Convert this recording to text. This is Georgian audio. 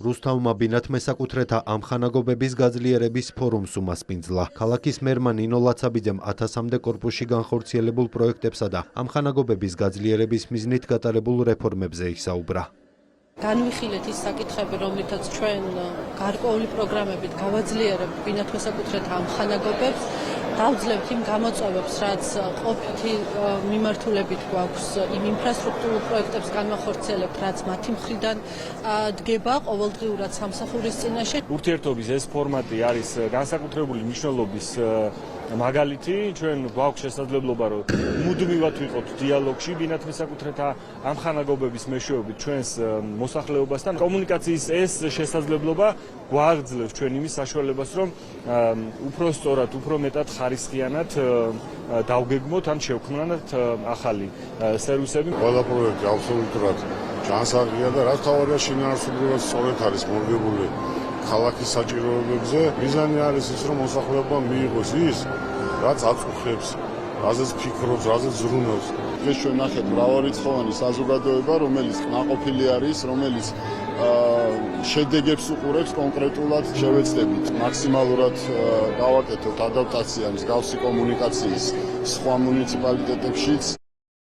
რუსთავმა ბინათ მესაკუთრეთა ამხანაგობების გაძლიერების ფორუმს უმასპინძლა. ქალაქის მერმა ნინო ლაცაბიძემ 1000-მდე კორპუსში განხორციელებულ პროექტებსა და ამხანაგობების გაძლიერების მიზნით გატარებულ რეფორმებზე ისაუბრა. განვიხილეთ ის საკითხები, რომლითაც ჩვენ გარკვეული პროგრამებით გავაძლიერებთ ბინათ მესაკუთრეთა ამხანაგობებს, დავძლევთ იმ გამოწვევებს, რაც ყოფითი მიმართულებით გვაქვს იმ ინფრასტრუქტურულ პროექტებს განვახორციელებთ, რაც მათი მხრიდან დგება ყოველდღიურად სამსახურის წინაშე. ურთიერთობის ეს ფორმატი არის განსაკუთრებული მნიშვნელობის მაგალითი, ჩვენ გვაქვს შესაძლებლობა, რომ მუდმივად ვიყოთ დიალოგში ბინათ მესაკუთრეთა ამხანაგობების მეშვეობით ჩვენს მოსახლეობასთან. კომუნიკაციის ეს შესაძლებლობა გვააგრძელებს ჩვენ იმის საშუალებას, რომ უფრო სწორად, უფრო მეტად ხარისხიანად დავგეგმოთ ან შევქმნათ ახალი სერვისები. ყველა პროექტი აბსოლუტურად ჯანსაღია და რაც თავარია შინაარსობრივად სწორად არის მორგებული ქალაქის საჭიროებებზე. მიზანი არის ის, რომ მოსახლეობა მიიღოს ის, რაც აწუხებს, რაზეც ფიქრობს, რაზეც ზრუნავს. ეს ჩვენ ნახეთ მრავალრიცხოვანი საზოგადოება, რომელიც კმაყოფილი არის, რომელიც შედეგებს უყურებს კონკრეტულად. შევეცდებით მაქსიმალურად გავაკეთოთ ადაპტაცია მსგავსი კომუნიკაციის სხვა მუნიციპალიტეტებშიც.